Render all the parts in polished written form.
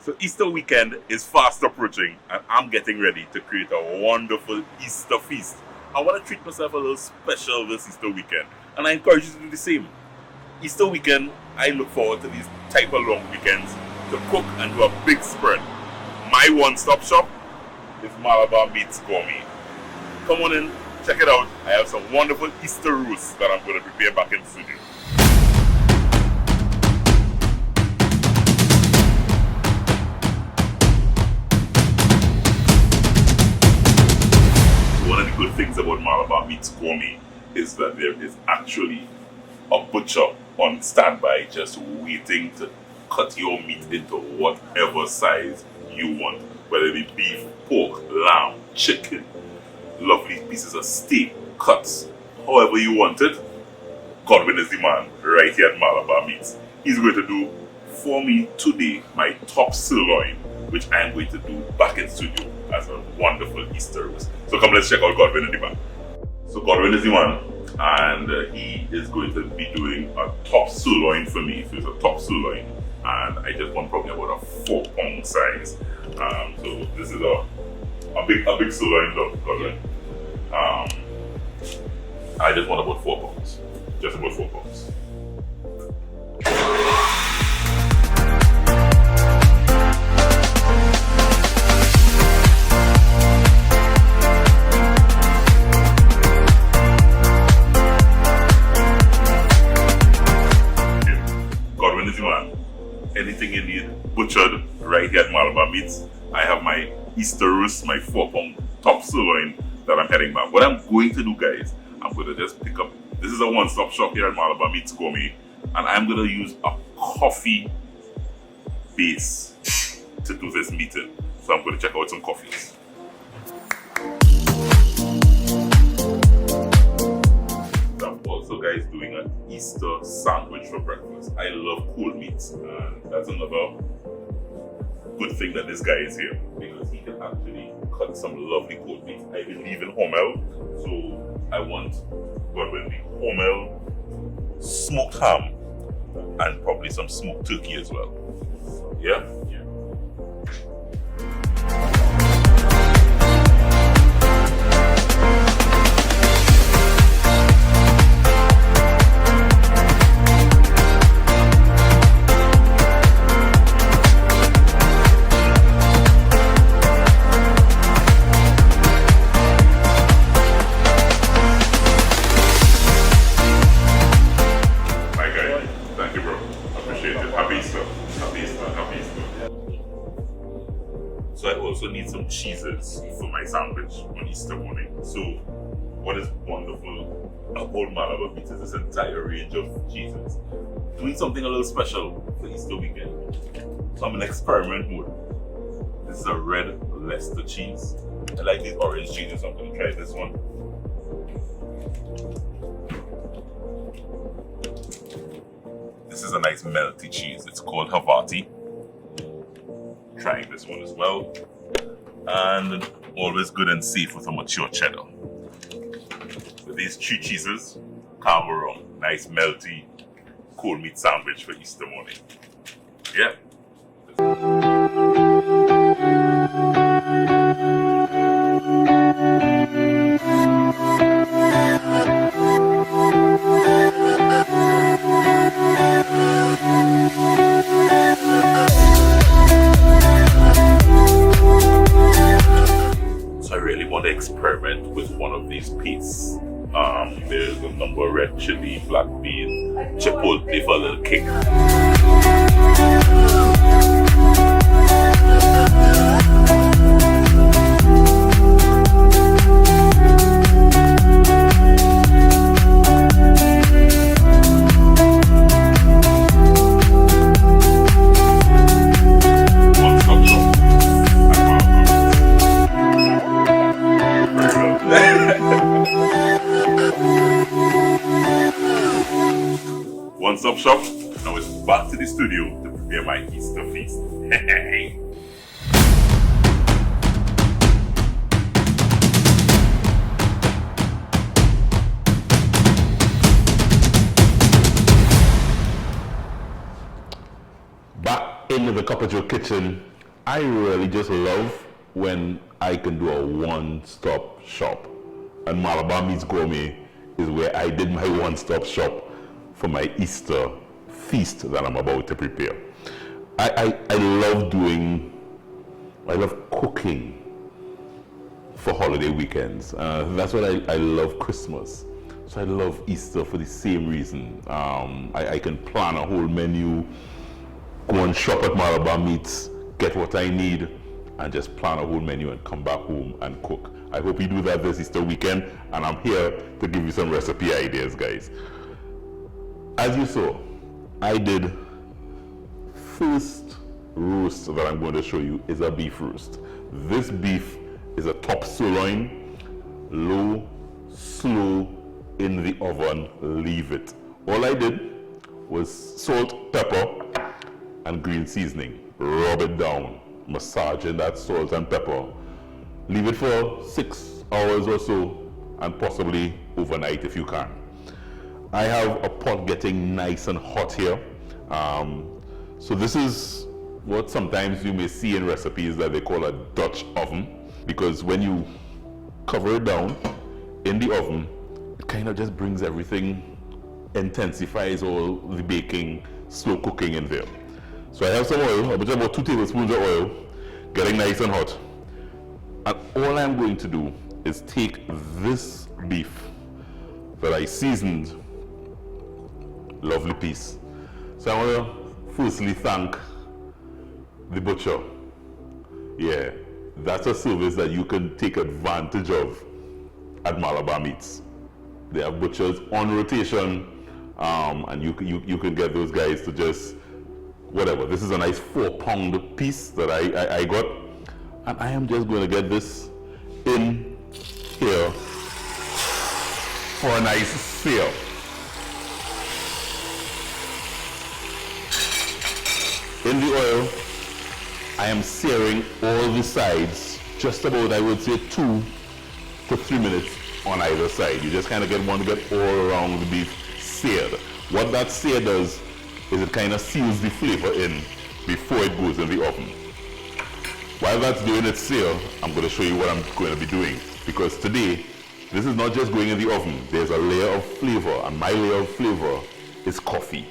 So Easter weekend is fast approaching and I'm getting ready to create a wonderful Easter feast. I want to treat myself a little special this Easter weekend and I encourage you to do the same. Easter weekend, I look forward to these type of long weekends to cook and do a big spread. My one-stop shop is Malabar Farms Gourmet. Come on in, check it out. I have some wonderful Easter roasts that I'm going to prepare back in the studio. One of the good things about Malabar Farms Gourmet is that there is actually a butcher on standby just waiting to cut your meat into whatever size you want, whether it be beef, pork, lamb, chicken, lovely pieces of steak, cuts, however you want it. Godwin is the man right here at Malabar Meats. He's going to do for me today my top sirloin, which I'm going to do back in studio as a wonderful Easter roast. So come, let's check out Godwin in the man. So Godwin is the man, and he is going to be doing a top sirloin for me. So it's a top sirloin, and I just want probably about a 4-pound size. So this is a big sirloin though, Godwin. I just want about 4 pounds. Just about 4 pounds. Godwin is the man. Anything you need butchered right here at Malabar Meats. I have my Easter roast, my 4-pound top sirloin that I'm heading back. What I'm going to do, guys, I'm going to just pick up. This is a one-stop shop here at Malabar Farms Gourmet, and I'm going to use a coffee base to do this meeting. So I'm going to check out some coffees. I'm also, guys, doing an Easter sandwich for breakfast. I love cold meats, and that's another good thing that this guy is here, because he can actually cut some lovely cold meat. I believe in Hormel, so I want Godwin the Hormel smoked ham and probably some smoked turkey as well. Yeah? Yeah. So I also need some cheeses for my sandwich on Easter morning. So what is wonderful about Malabar Meats is this entire range of cheeses. Doing something a little special for Easter weekend. So I'm in experiment mode. This is a red Leicester cheese. I like these orange cheeses, so I'm going to try this one. This is a nice melty cheese. It's called Havarti. Trying this one as well, and always good and safe with a mature cheddar. With these 3 cheeses, can't go wrong. Nice melty cold meat sandwich for Easter morning. Yeah. Experiment with one of these pastes. There's a number of red chili, black bean, chipotle for a little kick. One-stop shop. Now it's back to the studio to prepare my Easter feast. Back into the Copper Joe kitchen I really just love when I can do a one-stop shop. And Malabar Meats Gourmet is where I did my one-stop shop for my Easter feast that I'm about to prepare. I love cooking for holiday weekends. That's what I love Christmas. So I love Easter for the same reason. I can plan a whole menu, go and shop at Malabar Meats, get what I need, and just plan a whole menu and come back home and cook. I hope you do that this Easter weekend, and I'm here to give you some recipe ideas, guys. As you saw, I did first roast that I'm going to show you is a beef roast. This beef is a top sirloin, low, slow, in the oven, leave it. All I did was salt, pepper, and green seasoning. Rub it down, massage in that salt and pepper. Leave it for 6 hours or so, and possibly overnight if you can. I have a pot getting nice and hot here. So this is what sometimes you may see in recipes that they call a Dutch oven, because when you cover it down in the oven, it kind of just brings everything, intensifies all the baking, slow cooking in there. So I have some oil, about 2 tablespoons of oil, getting nice and hot. And all I'm going to do is take this beef that I seasoned, lovely piece. So I want to firstly thank the butcher. Yeah, that's a service that you can take advantage of at Malabar Meats. They have butchers on rotation, and you can get those guys to just whatever. This is a nice 4-pound piece that I got, and I am just going to get this in here for a nice sear. In the oil, I am searing all the sides, just about, I would say, 2 to 3 minutes on either side. You just kind of want to get all around the beef seared. What that sear does is it kind of seals the flavor in before it goes in the oven. While that's doing its sear, I'm going to show you what I'm going to be doing, because today this is not just going in the oven. There's a layer of flavor, and my layer of flavor is coffee.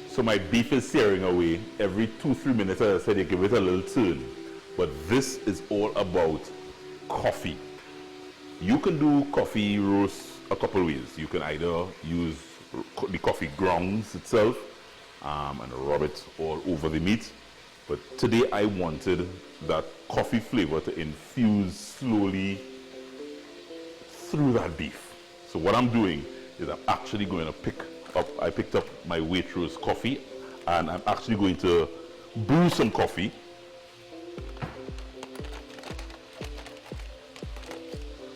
So my beef is searing away. Every 2-3 minutes, as I said, you give it a little turn. But this is all about coffee. You can do coffee roast a couple ways. You can either use the coffee grounds itself and rub it all over the meat. But today I wanted that coffee flavor to infuse slowly through that beef. So what I'm doing is I'm actually going to I picked up my Waitrose coffee, and I'm actually going to brew some coffee.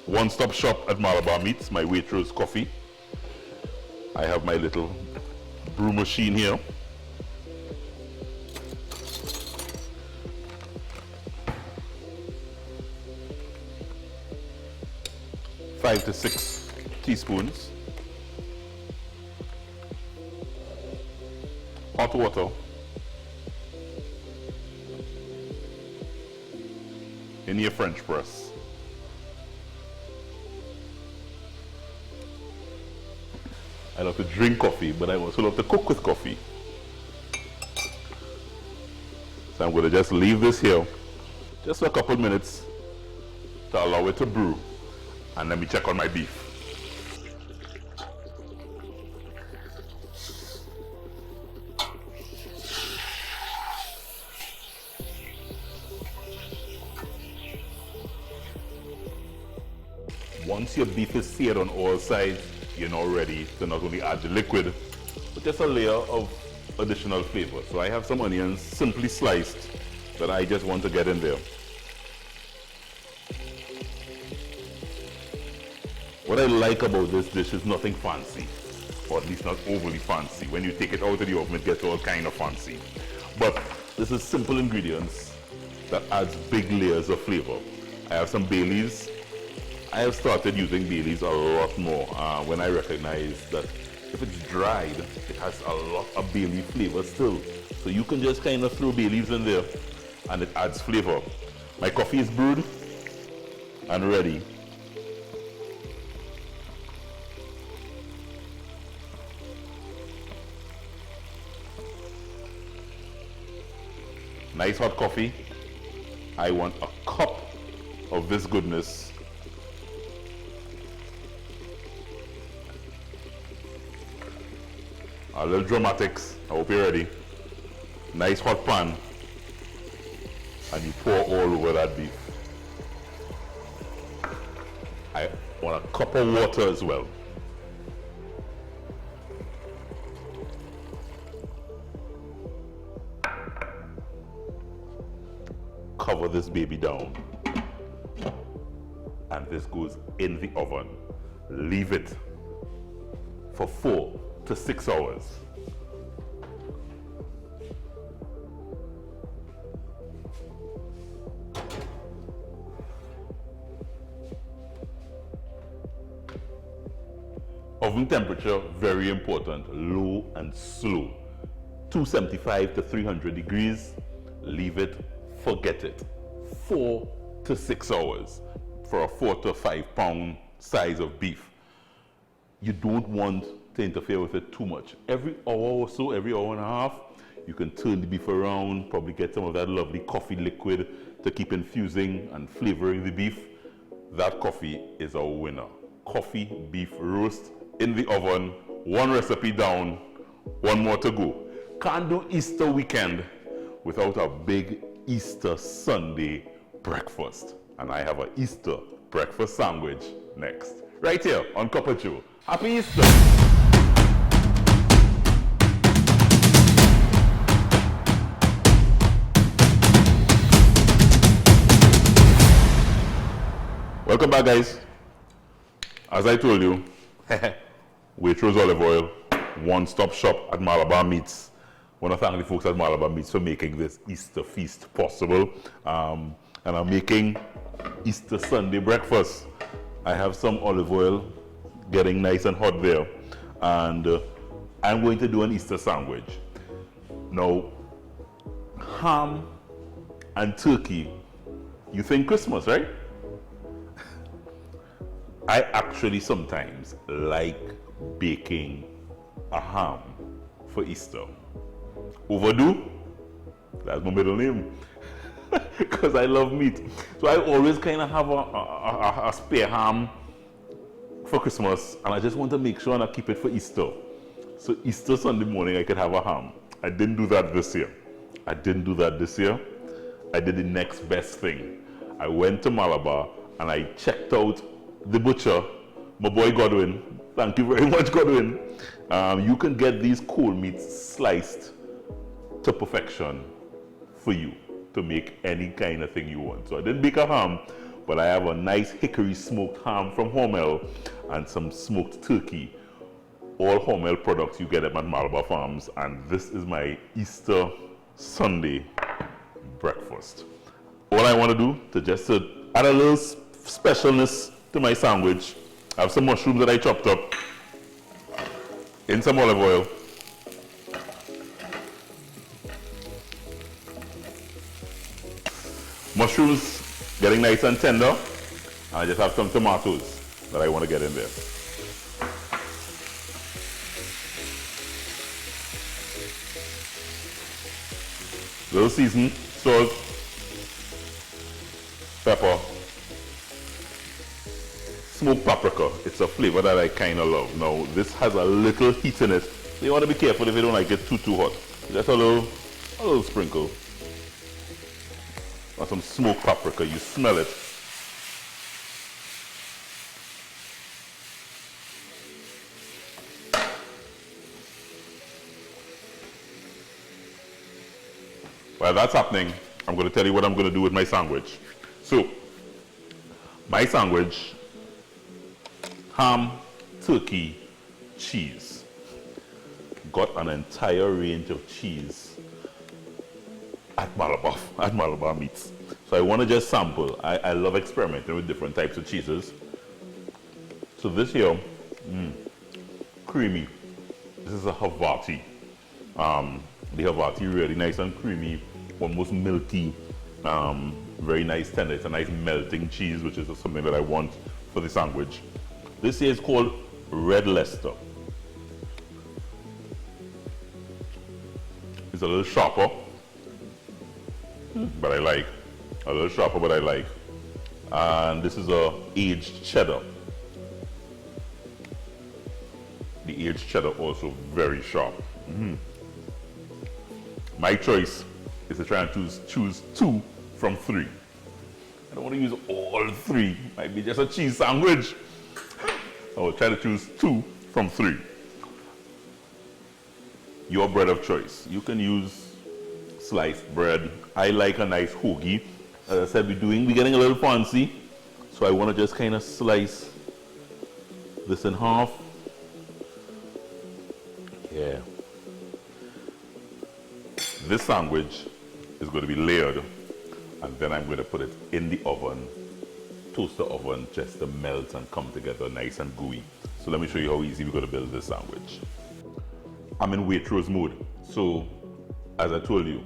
One-stop shop at Malabar Meats, my Waitrose coffee. I have my little brew machine here. Five to 6 teaspoons. Hot water. In your French press. I love to drink coffee, but I also love to cook with coffee. So I'm going to just leave this here just for a couple minutes to allow it to brew, and let me check on my beef. Once your beef is seared on all sides, you're now ready to not only add the liquid, but just a layer of additional flavor. So I have some onions simply sliced that I just want to get in there. What I like about this dish is nothing fancy, or at least not overly fancy. When you take it out of the oven, it gets all kind of fancy. But this is simple ingredients that adds big layers of flavor. I have some bay leaves. I have started using bay leaves a lot more when I recognize that if it's dried, it has a lot of bay leaf flavor still. So you can just kind of throw bay leaves in there and it adds flavor. My coffee is brewed and ready. Nice hot coffee. I want a cup of this goodness. A little dramatics. I hope you're ready. Nice hot pan. And you pour all over that beef. I want a cup of water as well. Cover this baby down. And this goes in the oven. Leave it for 4 to 6 hours. Oven temperature, very important, low and slow. 275 to 300 degrees, leave it, forget it. 4 to 6 hours for a 4 to 5 pound size of beef. You don't want to interfere with it too much. Every hour or so, every hour and a half, you can turn the beef around, probably get some of that lovely coffee liquid to keep infusing and flavoring the beef. That coffee is a winner. Coffee beef roast in the oven, one recipe down, one more to go. Can't do Easter weekend without a big Easter Sunday breakfast. And I have an Easter breakfast sandwich next. Right here on Cup of Joe. Happy Easter! Welcome back, guys. As I told you, Waitrose Olive Oil, one-stop shop at Malabar Meats. I want to thank the folks at Malabar Meats for making this Easter feast possible. And I'm making Easter Sunday breakfast. I have some olive oil getting nice and hot there. And I'm going to do an Easter sandwich. Now, ham and turkey, you think Christmas, right? I actually sometimes like baking a ham for Easter. Overdue? That's my middle name. Because I love meat. So I always kind of have a spare ham for Christmas, and I just want to make sure and I keep it for Easter. So Easter Sunday morning I could have a ham. I didn't do that this year. I did the next best thing. I went to Malabar and I checked out the butcher, my boy Godwin. Thank you very much, Godwin. You can get these cold meats sliced to perfection for you to make any kind of thing you want. So I didn't bake a ham, but I have a nice hickory smoked ham from Hormel and some smoked turkey. All Hormel products you get at Malabar Farms, and this is my Easter Sunday breakfast. All I want to do to add a little specialness to my sandwich, I have some mushrooms that I chopped up in some olive oil. Mushrooms getting nice and tender, and I just have some tomatoes that I want to get in there. Little season, salt, pepper, smoked paprika. It's a flavor that I kind of love. Now, this has a little heat in it, so you want to be careful if you don't like it too hot. Just a little sprinkle. Or some smoked paprika, you smell it. While that's happening, I'm going to tell you what I'm going to do with my sandwich. So, my sandwich, ham, turkey, cheese. Got an entire range of cheese at Malabar Meats. So I want to just sample. I love experimenting with different types of cheeses. So this here, creamy. This is a Havarti. The Havarti really nice and creamy. almost milky, very nice tender. It's a nice melting cheese, which is something that I want for the sandwich. This here is called Red Leicester. It's a little sharper, but I like. A little sharper, but I like. And this is a aged cheddar. The aged cheddar also very sharp. My choice is to try and choose 2 from 3. I don't want to use all 3. Might be just a cheese sandwich. I will try to choose 2 from 3. Your bread of choice. You can use sliced bread. I like a nice hoagie. As I said, we're getting a little fancy. So I want to just kind of slice this in half. Yeah. This sandwich is going to be layered, and then I'm going to put it in the oven, toaster oven, just to melt and come together nice and gooey. So let me show you how easy we're going to build this sandwich. I'm in Waitrose mode. So as I told you,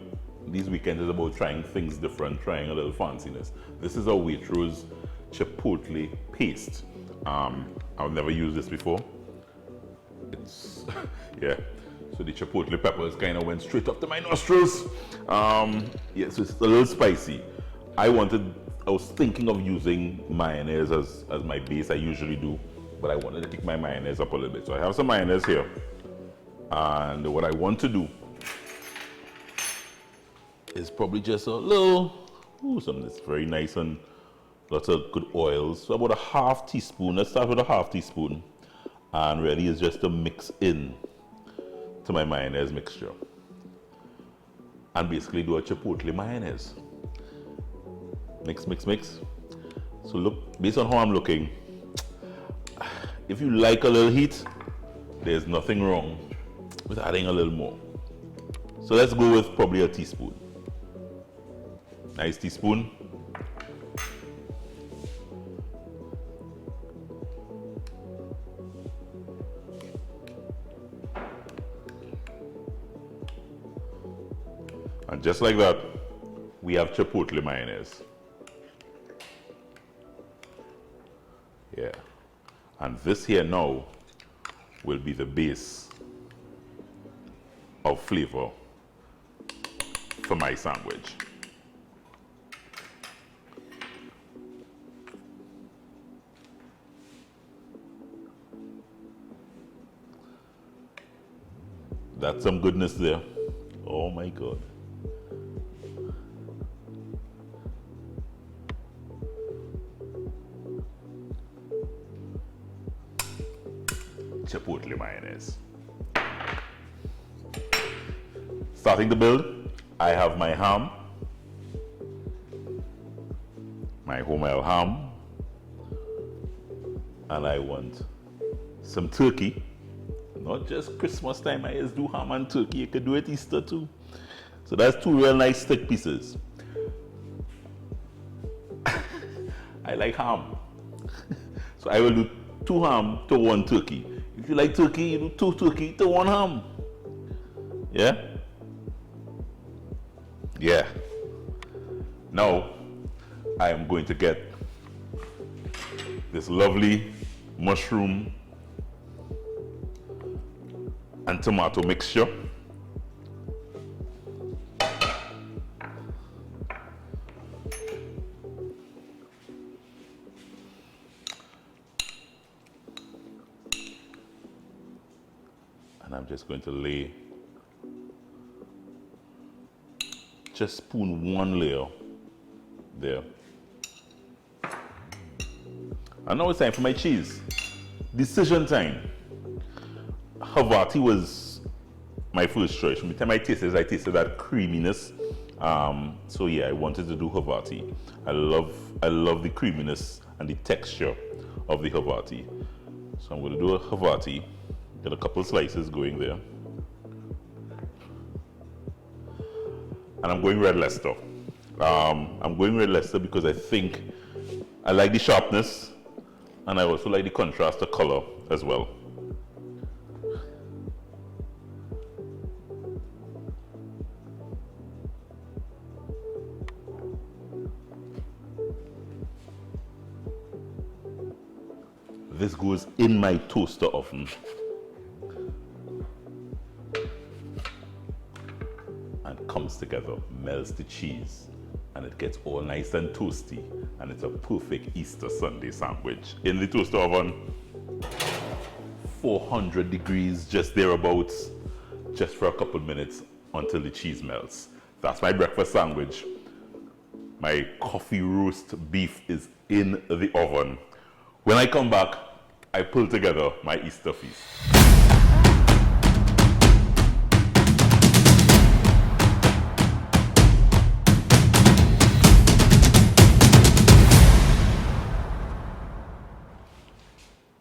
these weekends is about trying things different, trying a little fanciness. This is a Waitrose chipotle paste. I've never used this before. It's, yeah. So the chipotle peppers kind of went straight up to my nostrils. Yeah, so it's a little spicy. I was thinking of using mayonnaise as my base. I usually do, but I wanted to kick my mayonnaise up a little bit. So I have some mayonnaise here. And what I want to do is probably just a little, some of this very nice and lots of good oils. So about a half teaspoon. Let's start with a half teaspoon. And really is just to mix in to my mayonnaise mixture. And basically do a chipotle mayonnaise. Mix, mix, mix. So look, based on how I'm looking, if you like a little heat, there's nothing wrong with adding a little more. So let's go with probably a teaspoon. Nice teaspoon. And just like that, we have chipotle mayonnaise. Yeah. And this here now will be the base of flavor for my sandwich. That's some goodness there. Oh my God. Chipotle mayonnaise. Starting to build, I have my ham, my Hormel ham, and I want some turkey. Not just Christmas time, I just do ham and turkey. You can do it Easter too. So that's 2 real nice thick pieces. I like ham. So I will do 2 ham to 1 turkey. If you like turkey, you do 2 turkey to 1 ham. Yeah? Yeah. Now, I am going to get this lovely mushroom and tomato mixture. And I'm just going to lay, just spoon 1 layer there. And now it's time for my cheese. Decision time. Havarti was my first choice. From the time I tasted that creaminess. So yeah, I wanted to do Havarti. I love the creaminess and the texture of the Havarti. So I'm going to do a Havarti. Get a couple slices going there. And I'm going Red Leicester. I'm going Red Leicester because I think I like the sharpness and I also like the contrast of color as well. This goes in my toaster oven and comes together, melts the cheese, and it gets all nice and toasty, and it's a perfect Easter Sunday sandwich. In the toaster oven, 400 degrees, just thereabouts, just for a couple minutes until the cheese melts. That's my breakfast sandwich. My coffee roast beef is in the oven. When I come back, I pull together my Easter feast.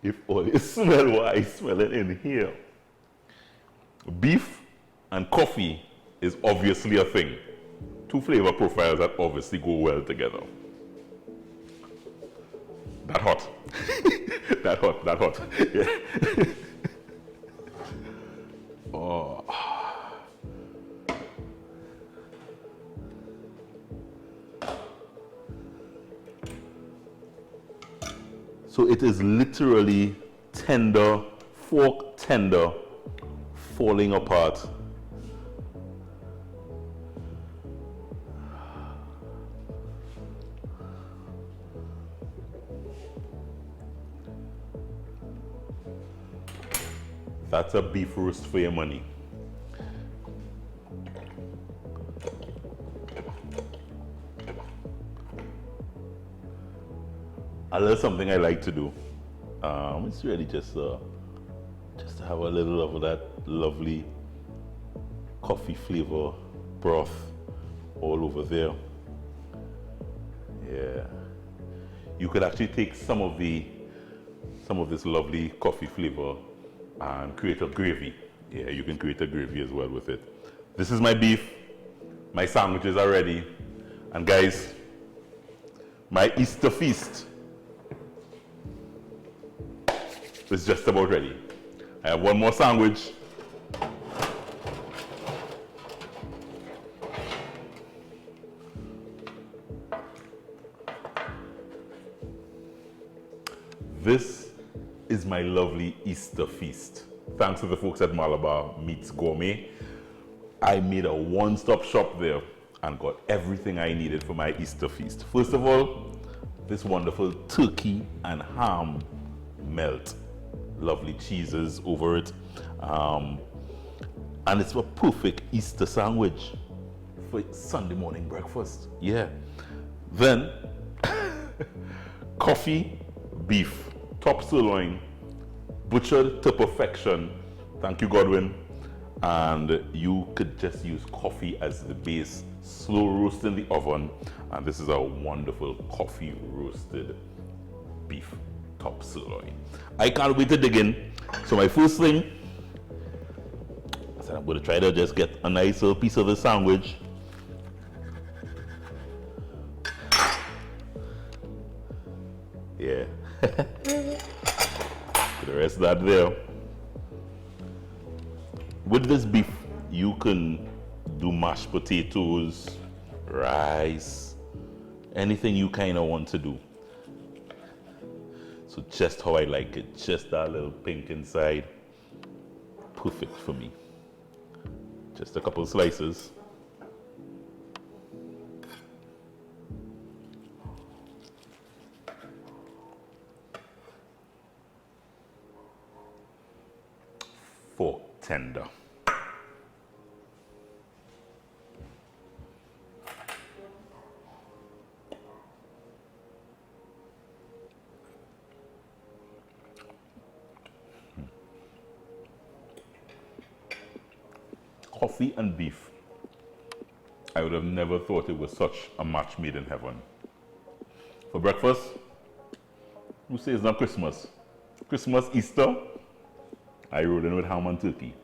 If all you smell what I smell it in here. Beef and coffee is obviously a thing. Two flavor profiles that obviously go well together. That hot. that hot. Yeah. Oh. So it is literally tender, fork tender, falling apart. That's a beef roast for your money. A little something I like to do. It's really just to have a little of that lovely coffee flavor broth all over there. Yeah. You could actually take some of this lovely coffee flavor and create a gravy. Yeah, you can create a gravy as well with it. This is my beef. My sandwiches are ready. And guys, my Easter feast is just about ready. I have one more sandwich. This is my lovely Easter feast. Thanks to the folks at Malabar Meats Gourmet. I made a one-stop shop there and got everything I needed for my Easter feast. First of all, this wonderful turkey and ham melt. Lovely cheeses over it. And it's a perfect Easter sandwich for Sunday morning breakfast. Yeah. Then, coffee, beef, top sirloin, butchered to perfection. Thank you, Godwin. And you could just use coffee as the base, slow roast in the oven. And this is a wonderful coffee roasted beef top sirloin. I can't wait to dig in. So my first thing, I said I'm going to try to just get a nice little piece of the sandwich. Yeah. The rest of that there. With this beef, you can do mashed potatoes, rice, anything you kind of want to do. So just how I like it, just that little pink inside, perfect for me. Just a couple slices. Fork tender. Coffee and beef. I would have never thought it was such a match made in heaven. For breakfast, who says not Christmas? Christmas, Easter, I rolled in with ham and turkey.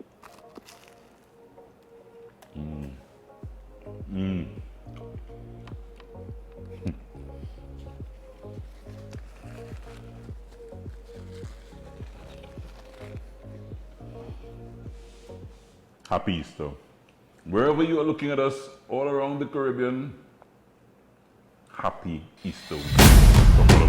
Happy Easter. Wherever you are looking at us, all around the Caribbean, happy Easter week.